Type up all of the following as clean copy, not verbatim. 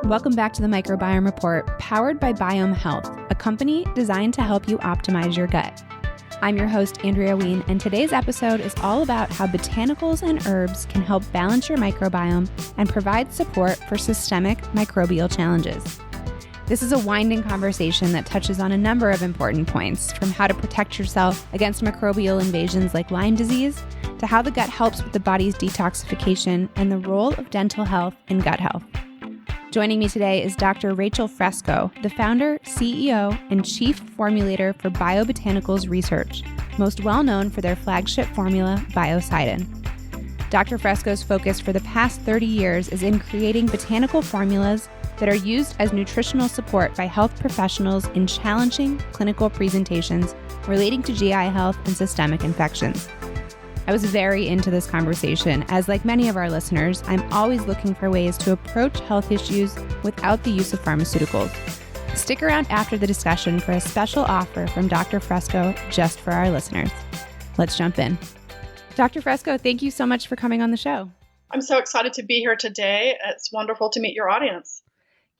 Welcome back to the Microbiome Report, powered by BIOHM Health, a company designed to help you optimize your gut. I'm your host, Andrea Wien, and today's episode is all about how botanicals and herbs can help balance your microbiome and provide support for systemic microbial challenges. This is a winding conversation that touches on a number of important points, from how to protect yourself against microbial invasions like Lyme disease, to how the gut helps with the body's detoxification, and the role of dental health in gut health. Joining me today is Dr. Rachel Fresco, the founder, CEO, and chief formulator for Bio-Botanicals Research, most well known for their flagship formula, Biocidin. Dr. Fresco's focus for the past 30 years is in creating botanical formulas that are used as nutritional support by health professionals in challenging clinical presentations relating to GI health and systemic infections. I was very into this conversation, as like many of our listeners, I'm always looking for ways to approach health issues without the use of pharmaceuticals. Stick around after the discussion for a special offer from Dr. Fresco just for our listeners. Let's jump in. Dr. Fresco, thank you so much for coming on the show. I'm so excited to be here today. It's wonderful to meet your audience.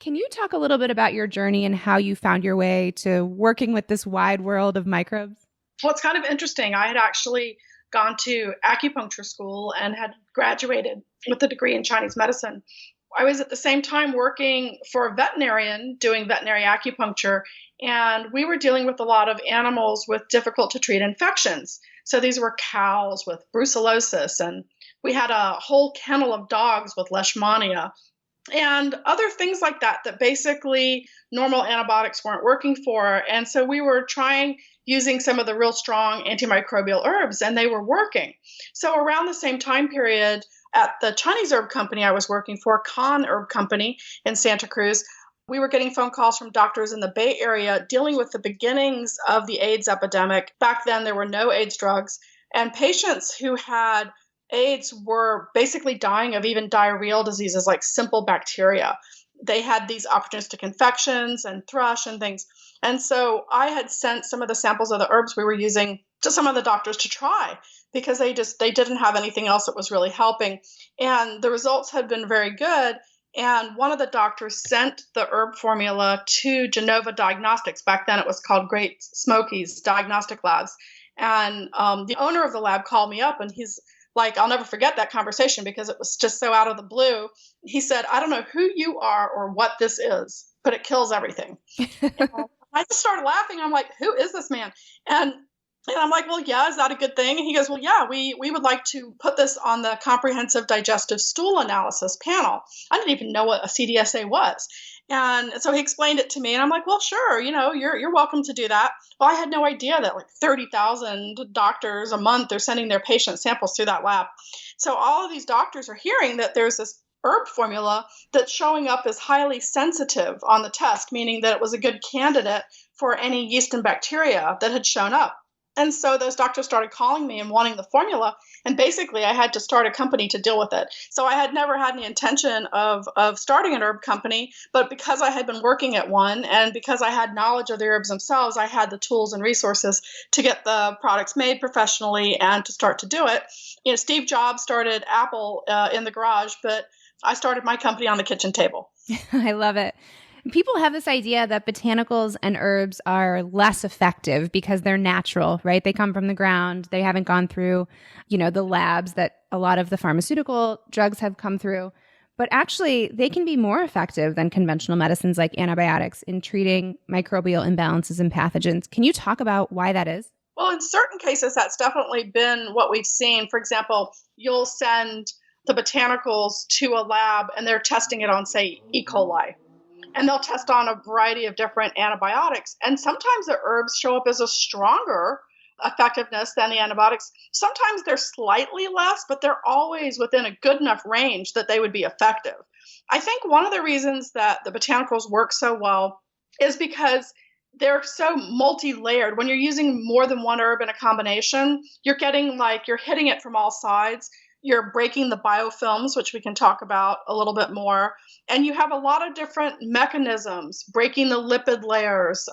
Can you talk a little bit about your journey and how you found your way to working with this wide world of microbes? Well, it's kind of interesting. I had actually gone to acupuncture school and had graduated with a degree in Chinese medicine. I was at the same time working for a veterinarian doing veterinary acupuncture, and we were dealing with a lot of animals with difficult to treat infections. So these were cows with brucellosis, and we had a whole kennel of dogs with leishmania and other things like that basically normal antibiotics weren't working for. And so we were trying using some of the real strong antimicrobial herbs, and they were working. So around the same time period, at the Chinese herb company I was working for, Khan Herb Company in Santa Cruz, we were getting phone calls from doctors in the Bay Area dealing with the beginnings of the AIDS epidemic. Back then, there were no AIDS drugs, and patients who had AIDS were basically dying of even diarrheal diseases like simple bacteria. They had these opportunistic infections and thrush and things. And so I had sent some of the samples of the herbs we were using to some of the doctors to try because they didn't have anything else that was really helping. And the results had been very good. And one of the doctors sent the herb formula to Genova Diagnostics. Back then it was called Great Smokies Diagnostic Labs. And the owner of the lab called me up, and he's like, I'll never forget that conversation because it was just so out of the blue. He said, I don't know who you are or what this is, but it kills everything. I just started laughing. I'm like, who is this man? And I'm like, well, yeah, is that a good thing? And he goes, well, yeah, we would like to put this on the comprehensive digestive stool analysis panel. I didn't even know what a CDSA was. And so he explained it to me, and I'm like, well, sure, you're welcome to do that. Well, I had no idea that like 30,000 doctors a month are sending their patient samples through that lab. So all of these doctors are hearing that there's this herb formula that's showing up as highly sensitive on the test, meaning that it was a good candidate for any yeast and bacteria that had shown up. And so those doctors started calling me and wanting the formula. And basically, I had to start a company to deal with it. So I had never had any intention of starting an herb company. But because I had been working at one and because I had knowledge of the herbs themselves, I had the tools and resources to get the products made professionally and to start to do it. Steve Jobs started Apple in the garage, but I started my company on the kitchen table. I love it. People have this idea that botanicals and herbs are less effective because they're natural, right? They come from the ground. They haven't gone through, the labs that a lot of the pharmaceutical drugs have come through. But actually, they can be more effective than conventional medicines like antibiotics in treating microbial imbalances and pathogens. Can you talk about why that is? Well, in certain cases, that's definitely been what we've seen. For example, you'll send the botanicals to a lab and they're testing it on, say, E. coli. And they'll test on a variety of different antibiotics. And sometimes the herbs show up as a stronger effectiveness than the antibiotics. Sometimes they're slightly less, but they're always within a good enough range that they would be effective. I think one of the reasons that the botanicals work so well is because they're so multi-layered. When you're using more than one herb in a combination, you're hitting it from all sides. You're breaking the biofilms, which we can talk about a little bit more. And you have a lot of different mechanisms, breaking the lipid layers.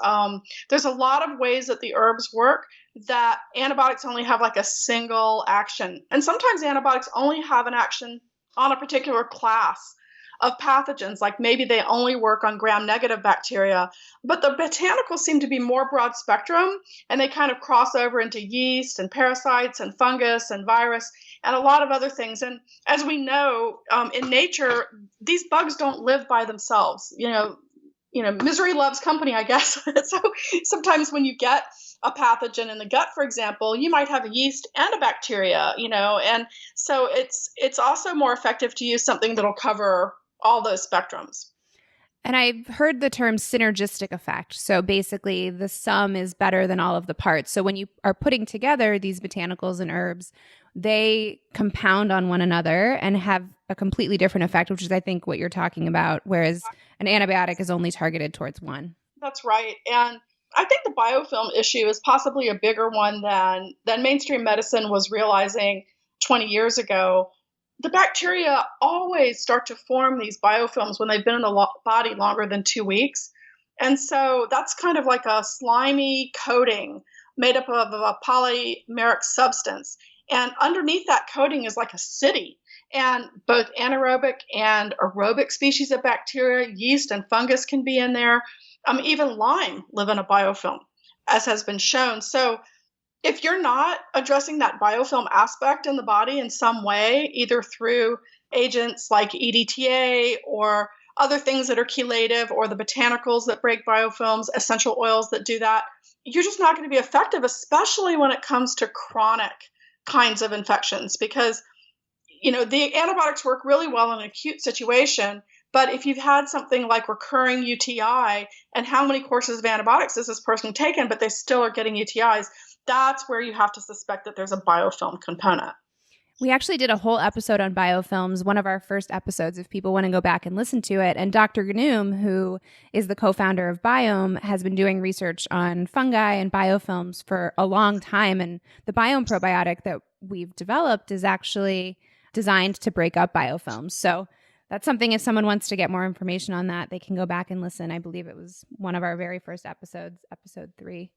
There's a lot of ways that the herbs work that antibiotics only have like a single action. And sometimes antibiotics only have an action on a particular class of pathogens, like maybe they only work on gram-negative bacteria, but the botanicals seem to be more broad spectrum, and they kind of cross over into yeast and parasites and fungus and virus and a lot of other things. And as we know, in nature, these bugs don't live by themselves. Misery loves company, I guess. So sometimes when you get a pathogen in the gut, for example, you might have a yeast and a bacteria, and so it's also more effective to use something that'll cover all those spectrums. And I've heard the term synergistic effect. So basically, the sum is better than all of the parts. So when you are putting together these botanicals and herbs, they compound on one another and have a completely different effect, which is, I think, what you're talking about, whereas an antibiotic is only targeted towards one. That's right. And I think the biofilm issue is possibly a bigger one than mainstream medicine was realizing 20 years ago. The bacteria always start to form these biofilms when they've been in the body longer than 2 weeks. And so that's kind of like a slimy coating made up of a polymeric substance. And underneath that coating is like a city. And both anaerobic and aerobic species of bacteria, yeast and fungus can be in there. Even Lyme live in a biofilm, as has been shown. So if you're not addressing that biofilm aspect in the body in some way, either through agents like EDTA or other things that are chelative, or the botanicals that break biofilms, essential oils that do that, you're just not going to be effective, especially when it comes to chronic kinds of infections, because the antibiotics work really well in an acute situation. But if you've had something like recurring UTI, and how many courses of antibiotics has this person taken, but they still are getting UTIs, that's where you have to suspect that there's a biofilm component. We actually did a whole episode on biofilms, one of our first episodes, if people want to go back and listen to it. And Dr. Gnoom, who is the co-founder of BIOHM, has been doing research on fungi and biofilms for a long time. And the BIOHM probiotic that we've developed is actually designed to break up biofilms. So that's something, if someone wants to get more information on that, they can go back and listen. I believe it was one of our very first episodes, episode 3.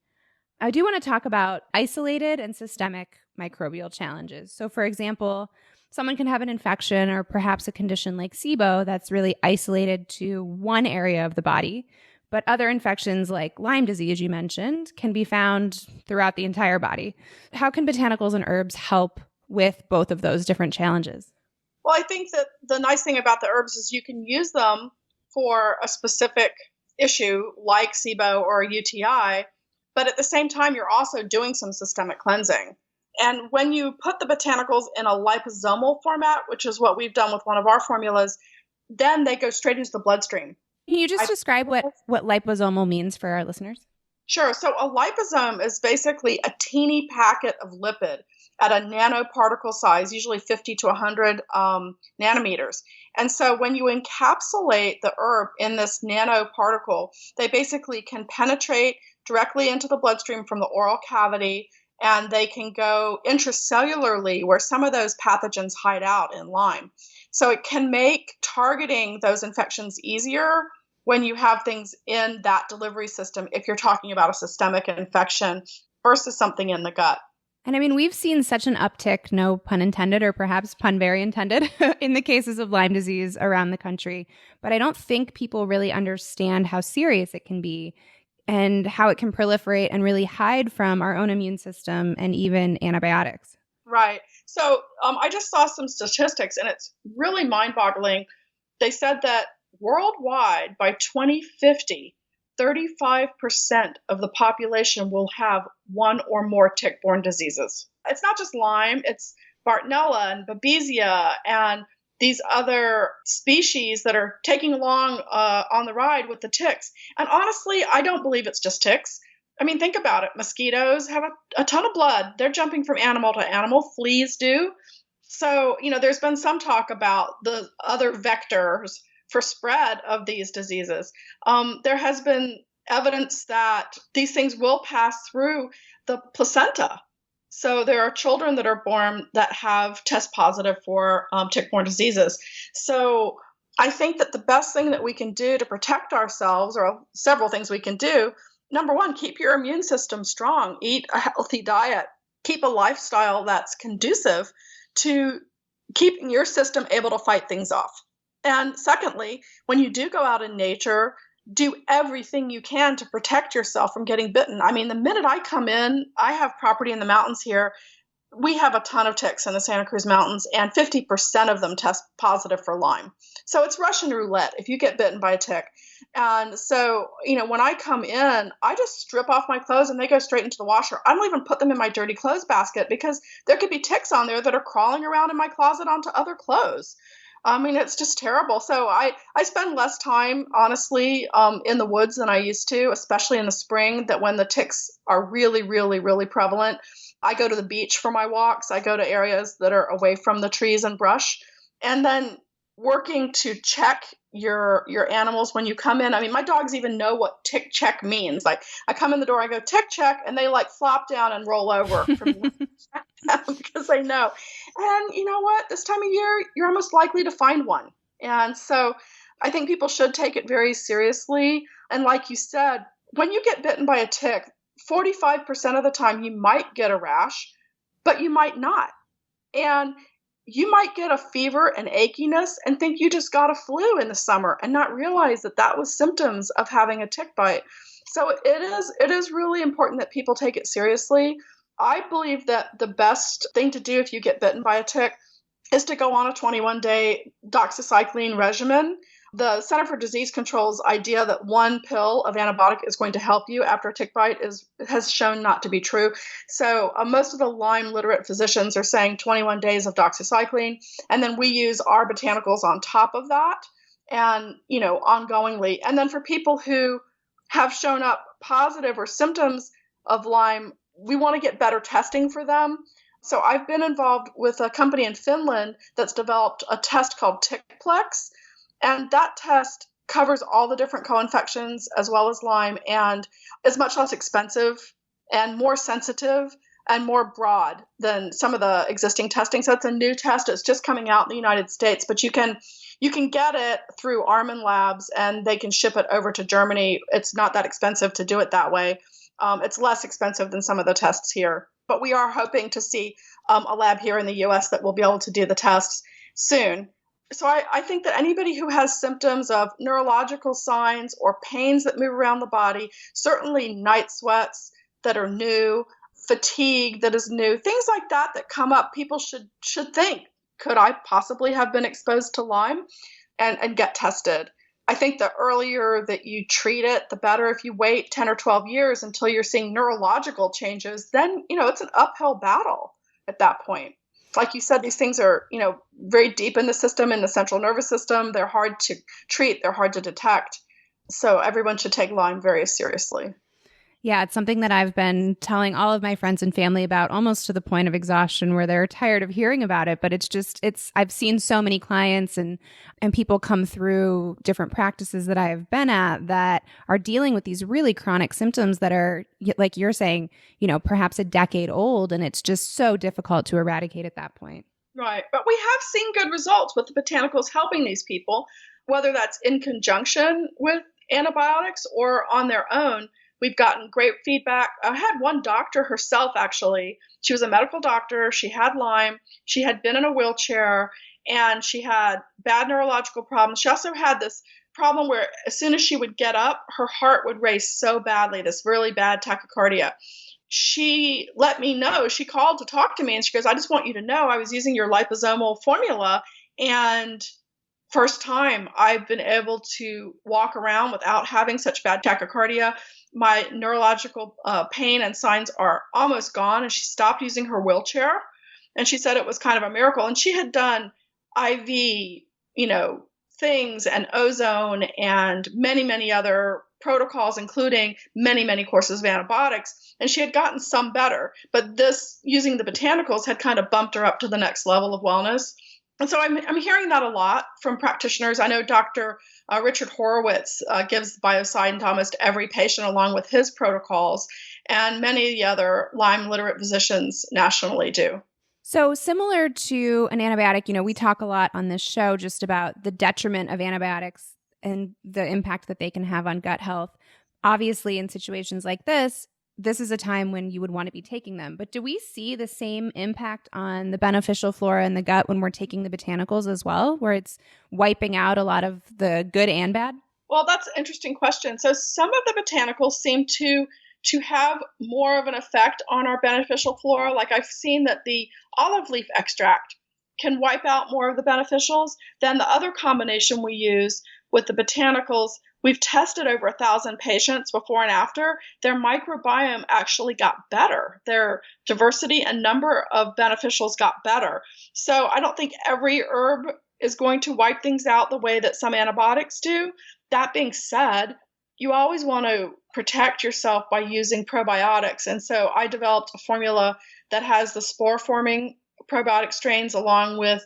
I do want to talk about isolated and systemic microbial challenges. So, for example, someone can have an infection or perhaps a condition like SIBO that's really isolated to one area of the body, but other infections like Lyme disease, you mentioned, can be found throughout the entire body. How can botanicals and herbs help with both of those different challenges? Well, I think that the nice thing about the herbs is you can use them for a specific issue like SIBO or a UTI, but at the same time, you're also doing some systemic cleansing. And when you put the botanicals in a liposomal format, which is what we've done with one of our formulas, then they go straight into the bloodstream. Can you just describe what liposomal means for our listeners? Sure. So a liposome is basically a teeny packet of lipid at a nanoparticle size, usually 50 to 100 nanometers. And so when you encapsulate the herb in this nanoparticle, they basically can penetrate directly into the bloodstream from the oral cavity, and they can go intracellularly where some of those pathogens hide out in Lyme. So it can make targeting those infections easier when you have things in that delivery system, if you're talking about a systemic infection versus something in the gut. And I mean, we've seen such an uptick, no pun intended, or perhaps pun very intended, in the cases of Lyme disease around the country. But I don't think people really understand how serious it can be and how it can proliferate and really hide from our own immune system and even antibiotics. Right. So I just saw some statistics, and it's really mind-boggling. They said that worldwide, by 2050, 35% of the population will have one or more tick-borne diseases. It's not just Lyme, it's Bartonella and Babesia and these other species that are taking along on the ride with the ticks. And honestly, I don't believe it's just ticks. I mean, think about it. Mosquitoes have a ton of blood. They're jumping from animal to animal. Fleas do. So, there's been some talk about the other vectors for spread of these diseases. There has been evidence that these things will pass through the placenta. So there are children that are born that have test positive for tick-borne diseases. So I think that the best thing that we can do to protect ourselves, or several things we can do, number one, keep your immune system strong, eat a healthy diet, keep a lifestyle that's conducive to keeping your system able to fight things off. And secondly, when you do go out in nature, do everything you can to protect yourself from getting bitten. I mean, the minute I come in, I have property in the mountains here. We have a ton of ticks in the Santa Cruz Mountains, and 50% of them test positive for Lyme. So it's Russian roulette if you get bitten by a tick. And so, when I come in, I just strip off my clothes and they go straight into the washer. I don't even put them in my dirty clothes basket because there could be ticks on there that are crawling around in my closet onto other clothes. I mean, it's just terrible. So I spend less time, honestly, in the woods than I used to, especially in the spring, that when the ticks are really, really, really prevalent. I go to the beach for my walks. I go to areas that are away from the trees and brush. And then working to check your animals when you come in. I mean, my dogs even know what tick check means. Like, I come in the door, I go tick check, and they like flop down and roll over for me because they know. And you know what? This time of year, you're almost likely to find one. And so I think people should take it very seriously. And like you said, when you get bitten by a tick, 45% of the time you might get a rash, but you might not. And you might get a fever and achiness and think you just got a flu in the summer and not realize that that was symptoms of having a tick bite. So it is really important that people take it seriously. I believe that the best thing to do if you get bitten by a tick is to go on a 21-day doxycycline regimen. The Center for Disease Control's idea that one pill of antibiotic is going to help you after a tick bite has shown not to be true. So most of the Lyme literate physicians are saying 21 days of doxycycline, and then we use our botanicals on top of that, and ongoingly. And then for people who have shown up positive or symptoms of Lyme, we want to get better testing for them. So I've been involved with a company in Finland that's developed a test called TickPlex. And that test covers all the different co-infections as well as Lyme, and is much less expensive and more sensitive and more broad than some of the existing testing. So it's a new test. It's just coming out in the United States, but you can get it through Armin Labs and they can ship it over to Germany. It's not that expensive to do it that way. It's less expensive than some of the tests here. But we are hoping to see a lab here in the US that will be able to do the tests soon. So I think that anybody who has symptoms of neurological signs or pains that move around the body, certainly night sweats that are new, fatigue that is new, things like that come up, people should think, could I possibly have been exposed to Lyme, and get tested. I think the earlier that you treat it, the better. If you wait 10 or 12 years until you're seeing neurological changes, then, it's an uphill battle at that point. Like you said, these things are, very deep in the system, in the central nervous system. They're hard to treat. They're hard to detect. So everyone should take Lyme very seriously. Yeah, it's something that I've been telling all of my friends and family about, almost to the point of exhaustion where they're tired of hearing about it. But I've seen so many clients and people come through different practices that I've been at that are dealing with these really chronic symptoms that are, like you're saying, perhaps a decade old. And it's just so difficult to eradicate at that point. Right. But we have seen good results with the botanicals helping these people, whether that's in conjunction with antibiotics or on their own. We've gotten great feedback. I had one doctor herself, actually. She was a medical doctor. She had Lyme. She had been in a wheelchair, and she had bad neurological problems. She also had this problem where as soon as she would get up, her heart would race so badly, this really bad tachycardia. She let me know. She called to talk to me, and she goes, I just want you to know I was using your liposomal formula, and first time I've been able to walk around without having such bad tachycardia. My neurological pain and signs are almost gone. And she stopped using her wheelchair. And she said it was kind of a miracle. And she had done IV, things and ozone and many, many other protocols, including many, many courses of antibiotics. And she had gotten some better. But this, using the botanicals, had kind of bumped her up to the next level of wellness. And so I'm hearing that a lot from practitioners. I know Dr. Richard Horowitz gives Biocide to almost every patient along with his protocols, and many of the other Lyme literate physicians nationally do. So similar to an antibiotic, we talk a lot on this show just about the detriment of antibiotics and the impact that they can have on gut health. Obviously, in situations like this, this is a time when you would want to be taking them. But do we see the same impact on the beneficial flora in the gut when we're taking the botanicals as well, where it's wiping out a lot of the good and bad? Well, that's an interesting question. So some of the botanicals seem to have more of an effect on our beneficial flora. Like I've seen that the olive leaf extract can wipe out more of the beneficials than the other combination we use with the botanicals. We've tested over 1,000 patients before and after. Their microbiome actually got better. Their diversity and number of beneficials got better. So I don't think every herb is going to wipe things out the way that some antibiotics do. That being said, you always want to protect yourself by using probiotics. And so I developed a formula that has the spore-forming probiotic strains along with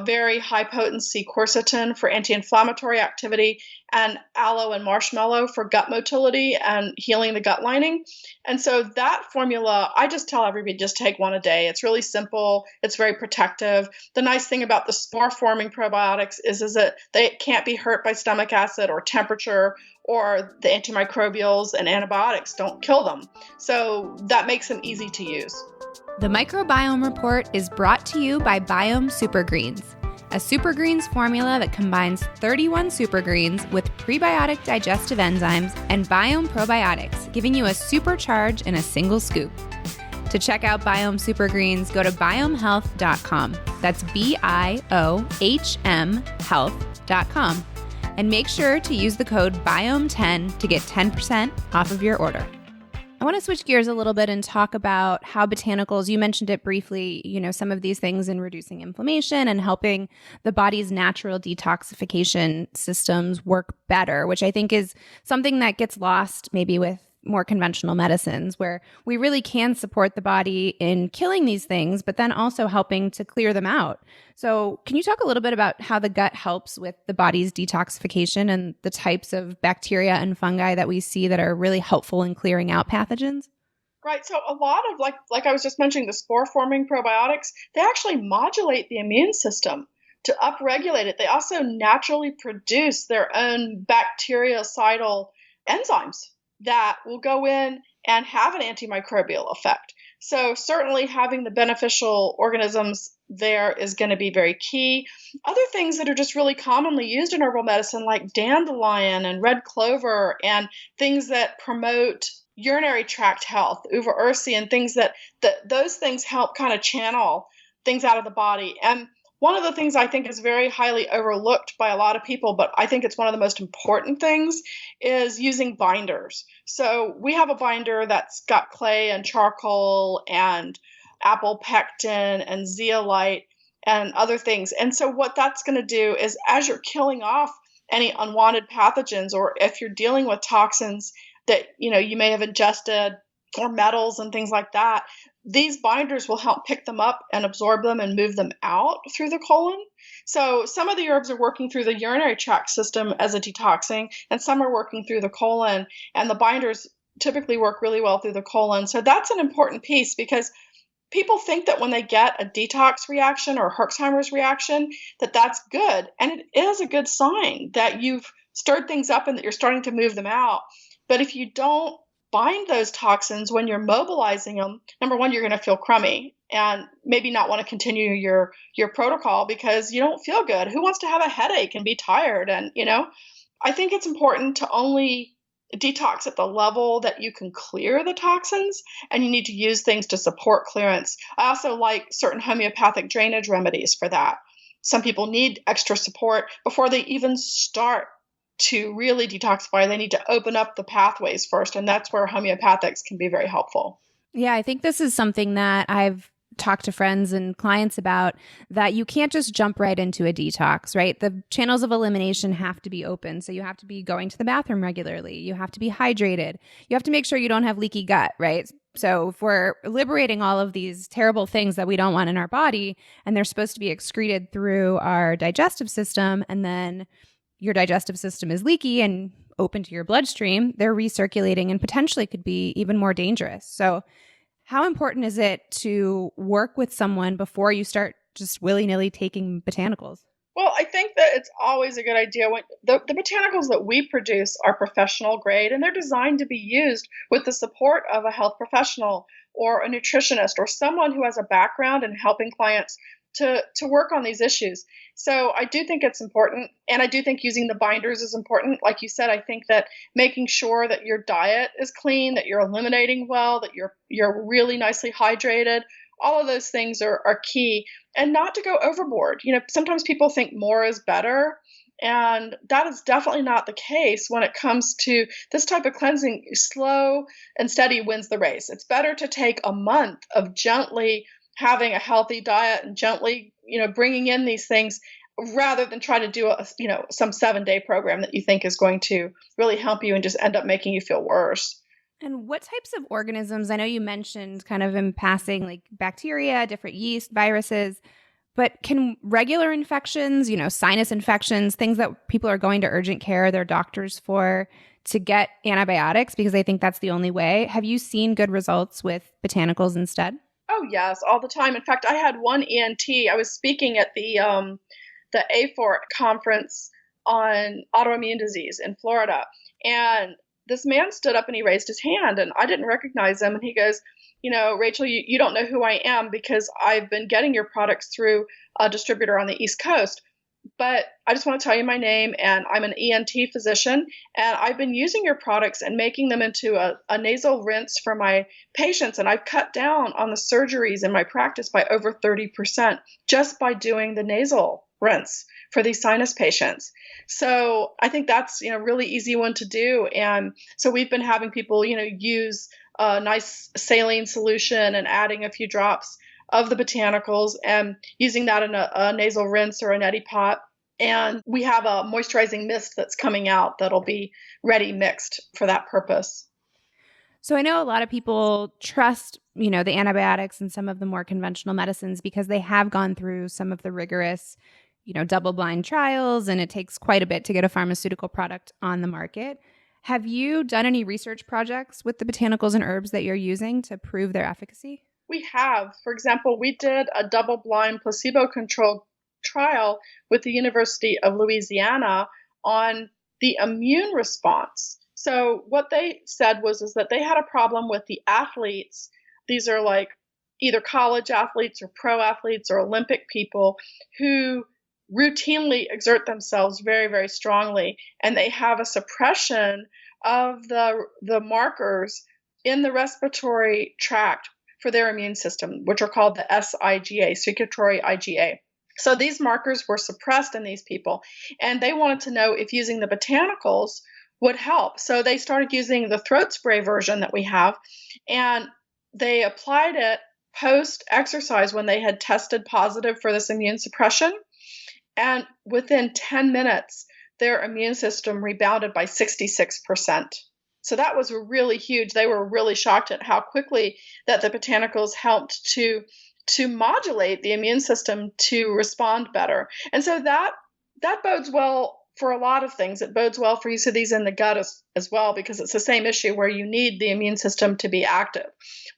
very high potency quercetin for anti-inflammatory activity and aloe and marshmallow for gut motility and healing the gut lining. And so that formula, I just tell everybody just take one a day. It's really simple. It's very protective. The nice thing about the spore forming probiotics is that they can't be hurt by stomach acid or temperature, or the antimicrobials and antibiotics don't kill them. So that makes them easy to use. The Microbiome Report is brought to you by BIOHM Supergreens, a supergreens formula that combines 31 supergreens with prebiotic digestive enzymes and BIOHM probiotics, giving you a supercharge in a single scoop. To check out BIOHM Supergreens, go to biohmhealth.com. That's BIOHM Health.com. And make sure to use the code BIOHM10 to get 10% off of your order. I want to switch gears a little bit and talk about how botanicals, you mentioned it briefly, some of these things in reducing inflammation and helping the body's natural detoxification systems work better, which I think is something that gets lost maybe with more conventional medicines, where we really can support the body in killing these things, but then also helping to clear them out. So can you talk a little bit about how the gut helps with the body's detoxification and the types of bacteria and fungi that we see that are really helpful in clearing out pathogens? Right. So a lot of, like I was just mentioning, the spore-forming probiotics, they actually modulate the immune system to upregulate it. They also naturally produce their own bactericidal enzymes that will go in and have an antimicrobial effect. So certainly having the beneficial organisms there is going to be very key. Other things that are just really commonly used in herbal medicine, like dandelion and red clover, and things that promote urinary tract health, uva ursi, and things that those things help kind of channel things out of the body. And one of the things I think is very highly overlooked by a lot of people, but I think it's one of the most important things, is using binders. So we have a binder that's got clay and charcoal and apple pectin and zeolite and other things. And so what that's going to do is, as you're killing off any unwanted pathogens, or if you're dealing with toxins that you may have ingested, or metals and things like that, these binders will help pick them up and absorb them and move them out through the colon. So some of the herbs are working through the urinary tract system as a detoxing, and some are working through the colon, and the binders typically work really well through the colon. So that's an important piece, because people think that when they get a detox reaction or Herxheimer's reaction, that that's good. And it is a good sign that you've stirred things up and that you're starting to move them out. But if you don't bind those toxins when you're mobilizing them, number one, you're going to feel crummy and maybe not want to continue your protocol because you don't feel good. Who wants to have a headache and be tired? And, I think it's important to only detox at the level that you can clear the toxins, and you need to use things to support clearance. I also like certain homeopathic drainage remedies for that. Some people need extra support before they even start to really detoxify. They need to open up the pathways first, and that's where homeopathics can be very helpful. Yeah, I think this is something that I've talked to friends and clients about, that you can't just jump right into a detox, right? The channels of elimination have to be open. So you have to be going to the bathroom regularly. You have to be hydrated. You have to make sure you don't have leaky gut, right? So if we're liberating all of these terrible things that we don't want in our body, and they're supposed to be excreted through our digestive system, and then your digestive system is leaky and open to your bloodstream, they're recirculating and potentially could be even more dangerous. So how important is it to work with someone before you start just willy-nilly taking botanicals? Well, I think that it's always a good idea when the botanicals that we produce are professional grade and they're designed to be used with the support of a health professional or a nutritionist or someone who has a background in helping clients to work on these issues. So I do think it's important, and I do think using the binders is important. Like you said, I think that making sure that your diet is clean, that you're eliminating well, that you're really nicely hydrated, all of those things are key, and not to go overboard. Sometimes people think more is better, and that is definitely not the case when it comes to this type of cleansing. Slow and steady wins the race. It's better to take a month of gently having a healthy diet and gently, bringing in these things rather than try to do some 7-day program that you think is going to really help you and just end up making you feel worse. And what types of organisms? I know you mentioned kind of in passing, like bacteria, different yeast, viruses, but can regular infections, sinus infections, things that people are going to urgent care, their doctors for, to get antibiotics because they think that's the only way? Have you seen good results with botanicals instead? Oh, yes, all the time. In fact, I had one ENT. I was speaking at the A4 conference on autoimmune disease in Florida, and this man stood up and he raised his hand, and I didn't recognize him. And he goes, Rachel, you don't know who I am because I've been getting your products through a distributor on the East Coast. But I just want to tell you my name, and I'm an ENT physician, and I've been using your products and making them into a nasal rinse for my patients, and I've cut down on the surgeries in my practice by over 30% just by doing the nasal rinse for these sinus patients. So I think that's a really easy one to do, and so we've been having people use a nice saline solution and adding a few drops of the botanicals and using that in a nasal rinse or a neti pot. And we have a moisturizing mist that's coming out that'll be ready mixed for that purpose. So I know a lot of people trust, the antibiotics and some of the more conventional medicines because they have gone through some of the rigorous, double-blind trials, and it takes quite a bit to get a pharmaceutical product on the market. Have you done any research projects with the botanicals and herbs that you're using to prove their efficacy? We have. For example, we did a double-blind placebo-controlled trial with the University of Louisiana on the immune response. So what they said is that they had a problem with the athletes. These are like either college athletes or pro athletes or Olympic people who routinely exert themselves very, very strongly, and they have a suppression of the markers in the respiratory tract for their immune system, which are called the SIGA, secretory IgA. So these markers were suppressed in these people, and they wanted to know if using the botanicals would help. So they started using the throat spray version that we have, and they applied it post-exercise when they had tested positive for this immune suppression. And within 10 minutes, their immune system rebounded by 66%. So that was really huge. They were really shocked at how quickly that the botanicals helped to modulate the immune system to respond better. And so that bodes well for a lot of things. It bodes well for use of these in the gut as well, because it's the same issue where you need the immune system to be active.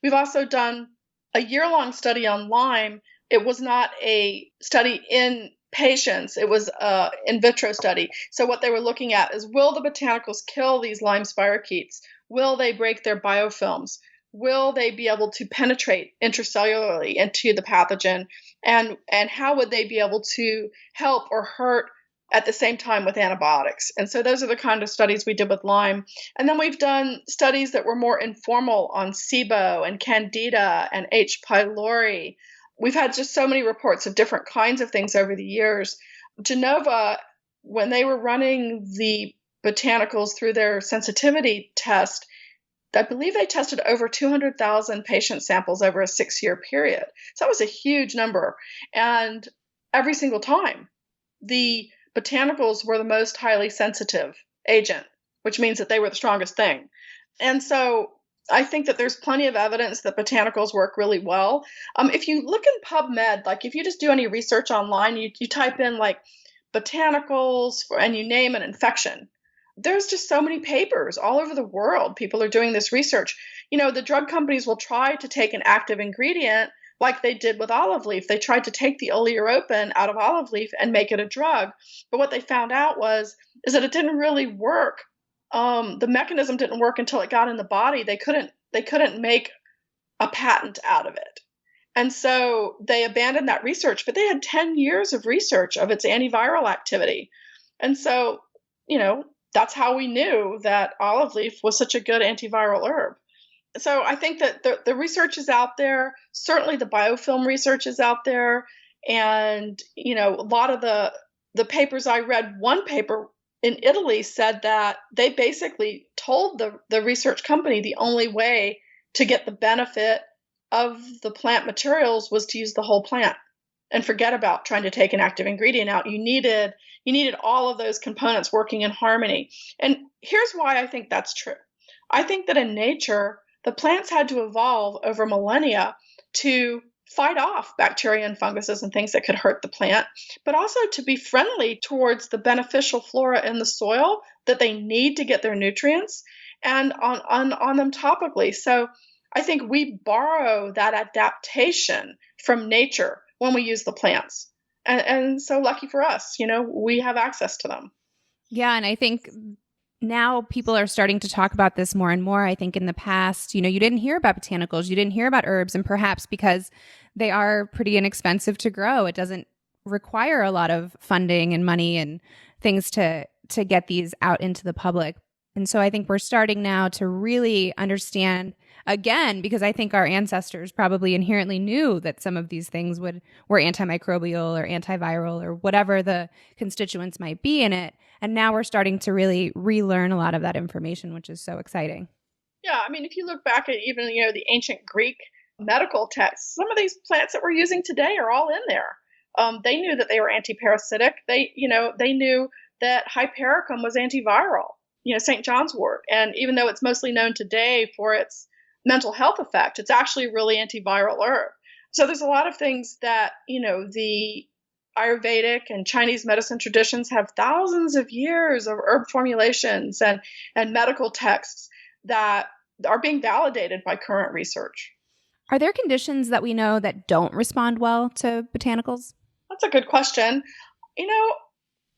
We've also done a year-long study on Lyme. It was not a study in patients. It was an in vitro study. So what they were looking at is, will the botanicals kill these Lyme spirochetes? Will they break their biofilms? Will they be able to penetrate intracellularly into the pathogen? And how would they be able to help or hurt at the same time with antibiotics? And so those are the kind of studies we did with Lyme. And then we've done studies that were more informal on SIBO and Candida and H. pylori. We've had just so many reports of different kinds of things over the years. Genova, when they were running the botanicals through their sensitivity test, I believe they tested over 200,000 patient samples over a 6-year period. So that was a huge number. And every single time, the botanicals were the most highly sensitive agent, which means that they were the strongest thing. And so I think that there's plenty of evidence that botanicals work really well. If you look in PubMed, like if you just do any research online, you type in like botanicals and you name an infection, there's just so many papers all over the world. People are doing this research. The drug companies will try to take an active ingredient like they did with olive leaf. They tried to take the oleoropin out of olive leaf and make it a drug. But what they found out is that it didn't really work. The mechanism didn't work until it got in the body. They couldn't make a patent out of it. And so they abandoned that research, but they had 10 years of research of its antiviral activity. And so, that's how we knew that olive leaf was such a good antiviral herb. So I think that the research is out there. Certainly the biofilm research is out there. And, a lot of the papers I read, one paper in Italy said that they basically told the research company the only way to get the benefit of the plant materials was to use the whole plant and forget about trying to take an active ingredient out. You needed all of those components working in harmony. And here's why I think that's true. I think that in nature, the plants had to evolve over millennia to fight off bacteria and funguses and things that could hurt the plant, but also to be friendly towards the beneficial flora in the soil that they need to get their nutrients and on them topically. So I think we borrow that adaptation from nature when we use the plants. And so lucky for us, we have access to them. Yeah. And I think now people are starting to talk about this more and more. I think in the past, you didn't hear about botanicals, you didn't hear about herbs, and perhaps because they are pretty inexpensive to grow, it doesn't require a lot of funding and money and things to get these out into the public. And so I think we're starting now to really understand again, because I think our ancestors probably inherently knew that some of these things were antimicrobial or antiviral or whatever the constituents might be in it. And now we're starting to really relearn a lot of that information, which is so exciting. Yeah, I mean, if you look back at even, the ancient Greek medical texts, some of these plants that we're using today are all in there. They knew that they were antiparasitic. They knew that hypericum was antiviral, St. John's wort. And even though it's mostly known today for its mental health effect, it's actually a really antiviral herb. So there's a lot of things that, the Ayurvedic and Chinese medicine traditions have thousands of years of herb formulations and medical texts that are being validated by current research. Are there conditions that we know that don't respond well to botanicals? That's a good question.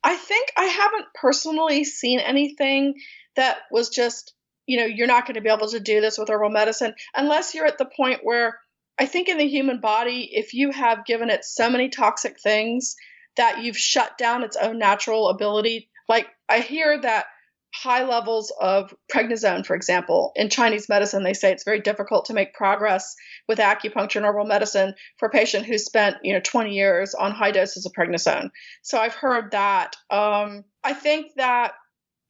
I think I haven't personally seen anything that was just, you're not going to be able to do this with herbal medicine unless you're at the point where I think in the human body, if you have given it so many toxic things that you've shut down its own natural ability, like I hear that high levels of prednisone, for example, in Chinese medicine, they say it's very difficult to make progress with acupuncture and herbal medicine for a patient who spent, 20 years on high doses of prednisone. So I've heard that. I think that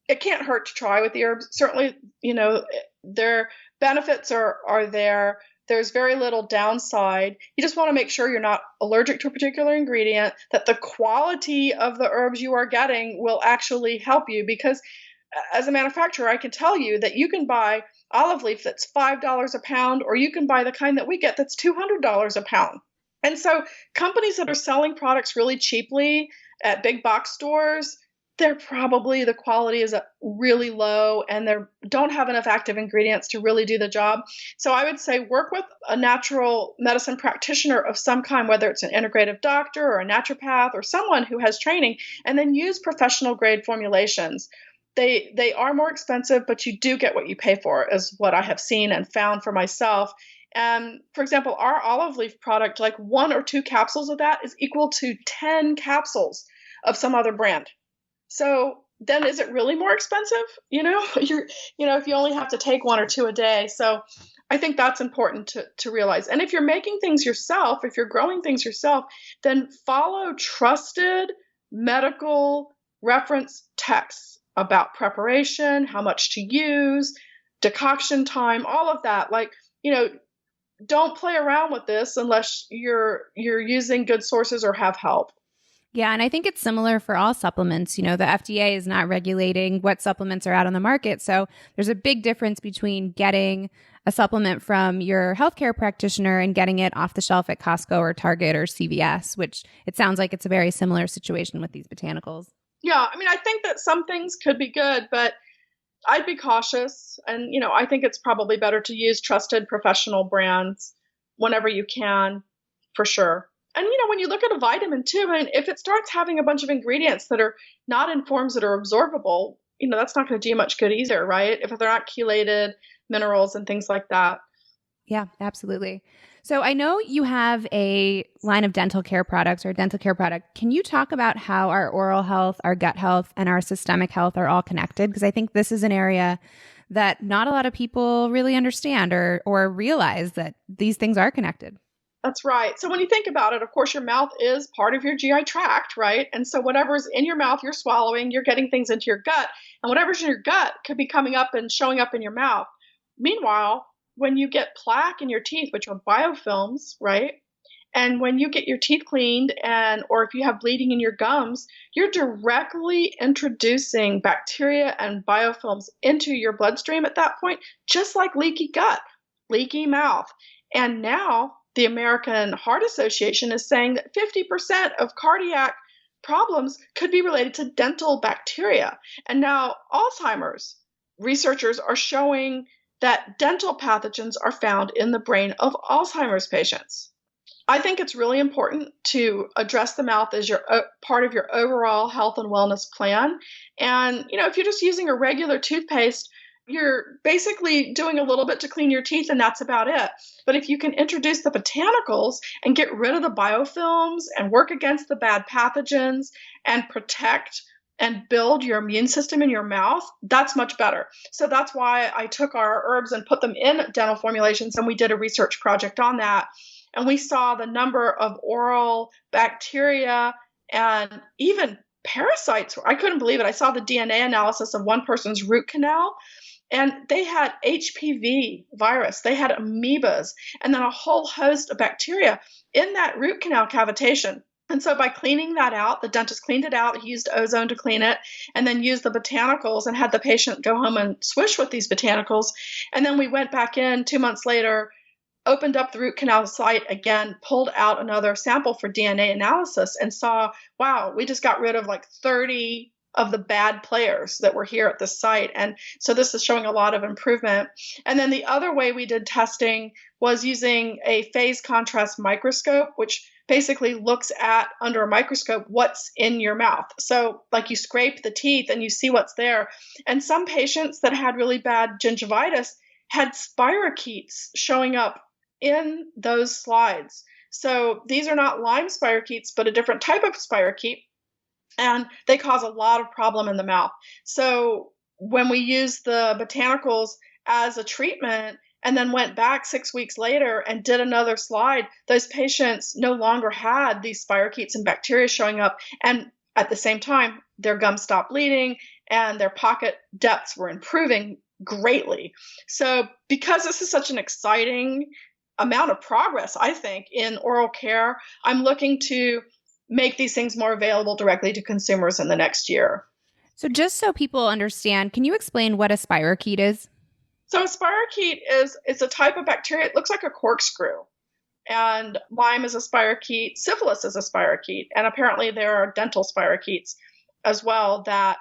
it can't hurt to try with the herbs. Certainly, their benefits are there. There's very little downside. You just want to make sure you're not allergic to a particular ingredient, that the quality of the herbs you are getting will actually help you. Because as a manufacturer, I can tell you that you can buy olive leaf that's $5 a pound, or you can buy the kind that we get that's $200 a pound. And so companies that are selling products really cheaply at big box stores, they're probably the quality is really low and they don't have enough active ingredients to really do the job. So I would say work with a natural medicine practitioner of some kind, whether it's an integrative doctor or a naturopath or someone who has training, and then use professional grade formulations. They are more expensive, but you do get what you pay for, is what I have seen and found for myself. And for example, our olive leaf product, like 1 or 2 capsules of that is equal to 10 capsules of some other brand. So then is it really more expensive? If you only have to take 1 or 2 a day. So I think that's important to realize. And if you're making things yourself, if you're growing things yourself, then follow trusted medical reference texts about preparation, how much to use, decoction time, all of that. Don't play around with this unless you're using good sources or have help. Yeah, and I think it's similar for all supplements. The FDA is not regulating what supplements are out on the market. So there's a big difference between getting a supplement from your healthcare practitioner and getting it off the shelf at Costco or Target or CVS, which it sounds like it's a very similar situation with these botanicals. Yeah, I mean, I think that some things could be good, but I'd be cautious. And, I think it's probably better to use trusted professional brands whenever you can. for sure. And, when you look at a vitamin too, if it starts having a bunch of ingredients that are not in forms that are absorbable, that's not going to do you much good either, right? If they're not chelated minerals and things like that. Yeah, absolutely. So I know you have a line of dental care products or dental care product. Can you talk about how our oral health, our gut health, and our systemic health are all connected? Because I think this is an area that not a lot of people really understand or realize that these things are connected. That's right. So when you think about it, of course, your mouth is part of your GI tract, right? And so whatever's in your mouth, you're swallowing, you're getting things into your gut, and whatever's in your gut could be coming up and showing up in your mouth. Meanwhile, when you get plaque in your teeth, which are biofilms, right? And when you get your teeth cleaned or if you have bleeding in your gums, you're directly introducing bacteria and biofilms into your bloodstream at that point, just like leaky gut, leaky mouth. And now the American Heart Association is saying that 50% of cardiac problems could be related to dental bacteria. And now Alzheimer's researchers are showing that dental pathogens are found in the brain of Alzheimer's patients. I think it's really important to address the mouth as your part of your overall health and wellness plan. And, if you're just using a regular toothpaste, you're basically doing a little bit to clean your teeth and that's about it. But if you can introduce the botanicals and get rid of the biofilms and work against the bad pathogens and protect and build your immune system in your mouth, that's much better. So that's why I took our herbs and put them in dental formulations, and we did a research project on that. And we saw the number of oral bacteria and even parasites. I couldn't believe it. I saw the DNA analysis of one person's root canal, and they had HPV virus, they had amoebas, and then a whole host of bacteria in that root canal cavitation. And so by cleaning that out, the dentist cleaned it out, he used ozone to clean it, and then used the botanicals and had the patient go home and swish with these botanicals. And then we went back in 2 months later, opened up the root canal site again, pulled out another sample for DNA analysis, and saw, wow, we just got rid of like 30 of the bad players that were here at the site. And so this is showing a lot of improvement. And then the other way we did testing was using a phase contrast microscope, which basically looks at, under a microscope, what's in your mouth. So like you scrape the teeth and you see what's there. And some patients that had really bad gingivitis had spirochetes showing up in those slides. So these are not Lyme spirochetes, but a different type of spirochete, and they cause a lot of problem in the mouth. So when we used the botanicals as a treatment and then went back 6 weeks later and did another slide, those patients no longer had these spirochetes and bacteria showing up. And at the same time, their gums stopped bleeding and their pocket depths were improving greatly. So because this is such an exciting amount of progress, I think, in oral care, I'm looking to make these things more available directly to consumers in the next year. So just so people understand, can you explain what a spirochete is? So a spirochete is a type of bacteria. It looks like a corkscrew. And Lyme is a spirochete. Syphilis is a spirochete. And apparently there are dental spirochetes as well that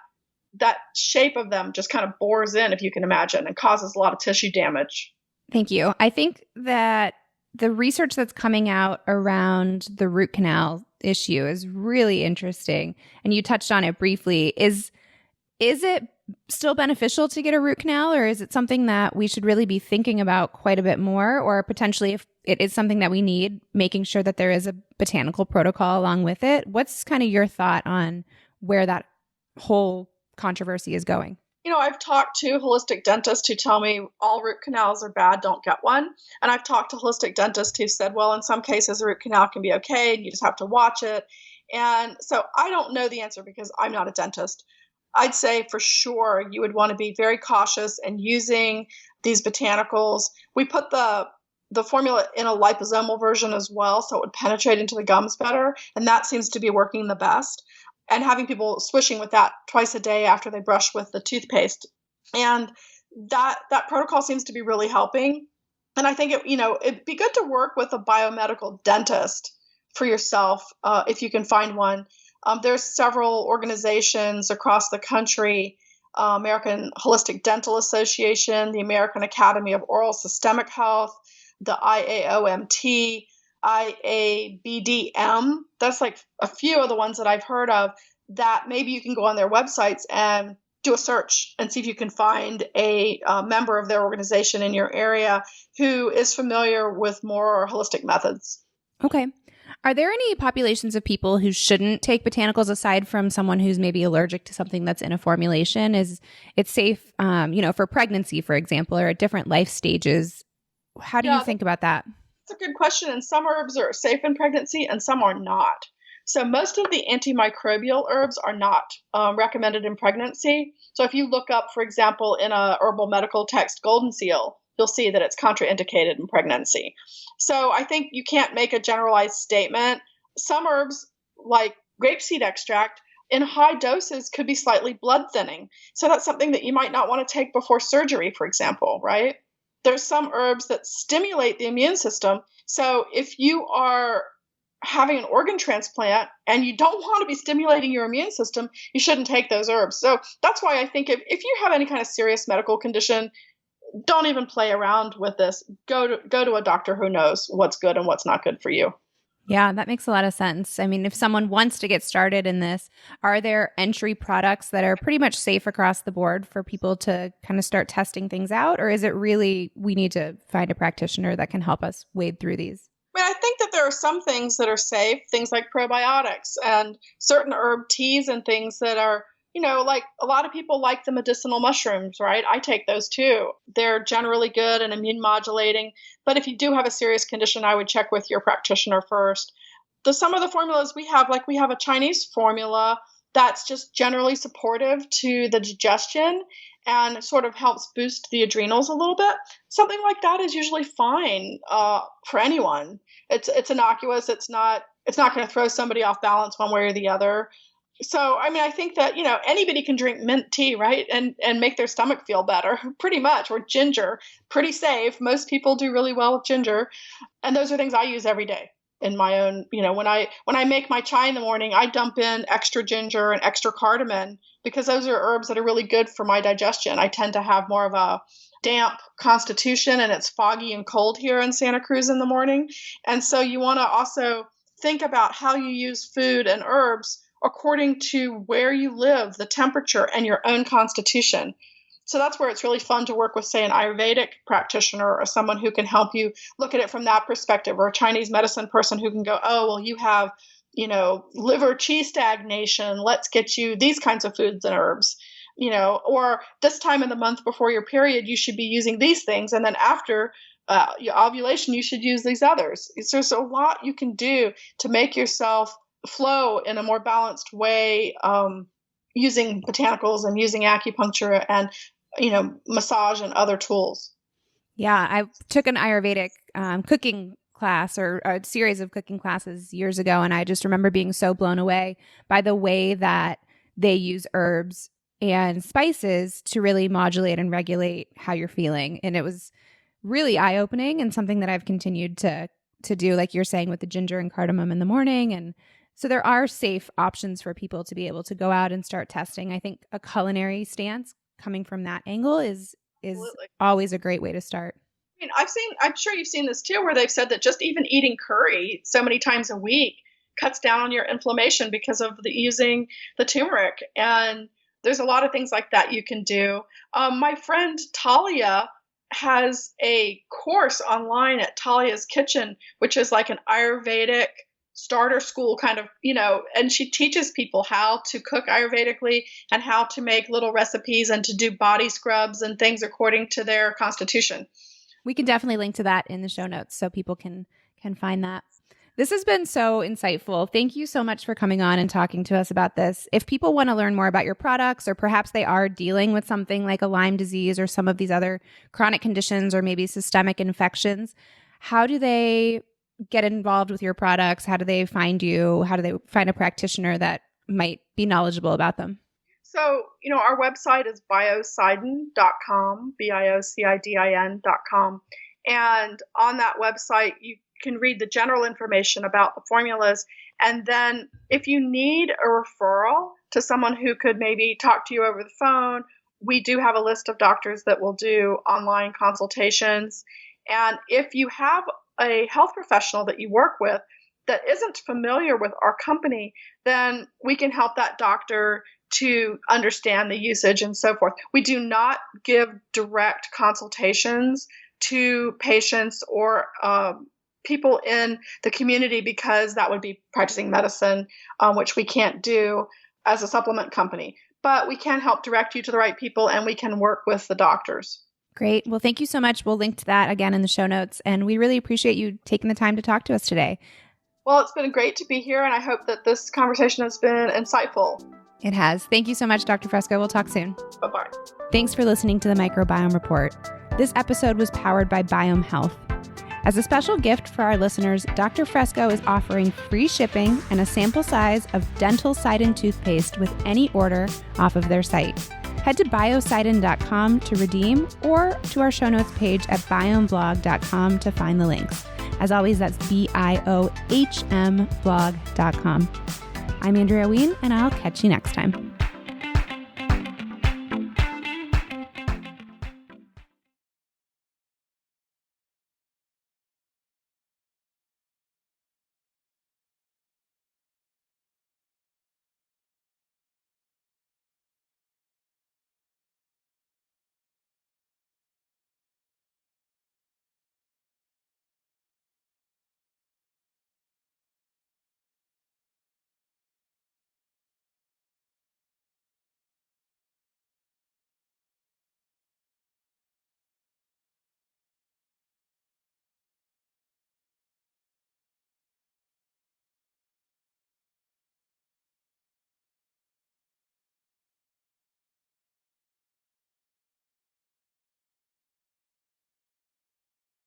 shape of them just kind of bores in, if you can imagine, and causes a lot of tissue damage. Thank you. I think that the research that's coming out around the root canal issue is really interesting. And you touched on it briefly. Is it still beneficial to get a root canal, or is it something that we should really be thinking about quite a bit more? Or potentially, if it is something that we need, making sure that there is a botanical protocol along with it? What's kind of your thought on where that whole controversy is going? I've talked to holistic dentists who tell me all root canals are bad, don't get one. And I've talked to holistic dentists who said, well, in some cases, a root canal can be okay, and you just have to watch it. And so I don't know the answer because I'm not a dentist. I'd say for sure you would want to be very cautious in using these botanicals. We put the formula in a liposomal version as well, so it would penetrate into the gums better. And that seems to be working the best. And having people swishing with that twice a day after they brush with the toothpaste. And that protocol seems to be really helping. And I think it'd be good to work with a biomedical dentist for yourself if you can find one. There's several organizations across the country, American Holistic Dental Association, the American Academy of Oral Systemic Health, the IAOMT. IABDM. That's like a few of the ones that I've heard of that maybe you can go on their websites and do a search and see if you can find a member of their organization in your area who is familiar with more holistic methods. Okay. Are there any populations of people who shouldn't take botanicals aside from someone who's maybe allergic to something that's in a formulation? Is it safe, for pregnancy, for example, or at different life stages? How do you think about that? That's a good question. And some herbs are safe in pregnancy and some are not. So most of the antimicrobial herbs are not recommended in pregnancy. So if you look up, for example, in a herbal medical text golden seal, you'll see that it's contraindicated in pregnancy. So I think you can't make a generalized statement. Some herbs, like grapeseed extract, in high doses could be slightly blood thinning. So that's something that you might not want to take before surgery, for example, right? There's some herbs that stimulate the immune system. So if you are having an organ transplant and you don't want to be stimulating your immune system, you shouldn't take those herbs. So that's why I think if you have any kind of serious medical condition, don't even play around with this. Go to a doctor who knows what's good and what's not good for you. Yeah, that makes a lot of sense. I mean, if someone wants to get started in this, are there entry products that are pretty much safe across the board for people to kind of start testing things out? Or is it really we need to find a practitioner that can help us wade through these? I think that there are some things that are safe, things like probiotics and certain herb teas and things that are, like a lot of people like the medicinal mushrooms, right? I take those too. They're generally good and immune modulating. But if you do have a serious condition, I would check with your practitioner first. Some of the formulas we have a Chinese formula that's just generally supportive to the digestion and sort of helps boost the adrenals a little bit. Something like that is usually fine for anyone. It's innocuous. It's not going to throw somebody off balance one way or the other. So, I think that, anybody can drink mint tea, right? And make their stomach feel better, pretty much, or ginger, pretty safe. Most people do really well with ginger. And those are things I use every day in my own, when I make my chai in the morning, I dump in extra ginger and extra cardamom because those are herbs that are really good for my digestion. I tend to have more of a damp constitution and it's foggy and cold here in Santa Cruz in the morning. And so you want to also think about how you use food and herbs according to where you live, the temperature, and your own constitution. So that's where it's really fun to work with, say, an Ayurvedic practitioner or someone who can help you look at it from that perspective, or a Chinese medicine person who can go, oh, well, you have, liver qi stagnation. Let's get you these kinds of foods and herbs, or this time in the month before your period, you should be using these things. And then after your ovulation, you should use these others. There's a lot you can do to make yourself flow in a more balanced way, using botanicals and using acupuncture and, massage and other tools. Yeah, I took an Ayurvedic cooking class or a series of cooking classes years ago, and I just remember being so blown away by the way that they use herbs and spices to really modulate and regulate how you're feeling. And it was really eye-opening and something that I've continued to do, like you're saying, with the ginger and cardamom in the morning. And so there are safe options for people to be able to go out and start testing. I think a culinary stance coming from that angle is Absolutely. Always a great way to start. I'm sure you've seen this too, where they've said that just even eating curry so many times a week cuts down on your inflammation because of using the turmeric. And there's a lot of things like that you can do. My friend Talia has a course online at Talia's Kitchen, which is like an Ayurvedic starter school kind of, and she teaches people how to cook Ayurvedically and how to make little recipes and to do body scrubs and things according to their constitution. We can definitely link to that in the show notes so people can find that. This has been so insightful. Thank you so much for coming on and talking to us about this. If people want to learn more about your products, or perhaps they are dealing with something like a Lyme disease or some of these other chronic conditions or maybe systemic infections, how do they get involved with your products? How do they find you? How do they find a practitioner that might be knowledgeable about them? So, our website is biocidin.com, BIOCIDIN.com. And on that website, you can read the general information about the formulas. And then if you need a referral to someone who could maybe talk to you over the phone, we do have a list of doctors that will do online consultations. And if you have a health professional that you work with that isn't familiar with our company, then we can help that doctor to understand the usage and so forth. We do not give direct consultations to patients or people in the community because that would be practicing medicine, which we can't do as a supplement company. But we can help direct you to the right people, and we can work with the doctors. Great. Well, thank you so much. We'll link to that again in the show notes. And we really appreciate you taking the time to talk to us today. Well, it's been great to be here, and I hope that this conversation has been insightful. It has. Thank you so much, Dr. Fresco. We'll talk soon. Bye-bye. Thanks for listening to the Microbiome Report. This episode was powered by BIOHM Health. As a special gift for our listeners, Dr. Fresco is offering free shipping and a sample size of dental Sidon toothpaste with any order off of their site. Head to biosidon.com to redeem or to our show notes page at biohmblog.com to find the links. As always, that's BIOHM blog.com. I'm Andrea Wien, and I'll catch you next time.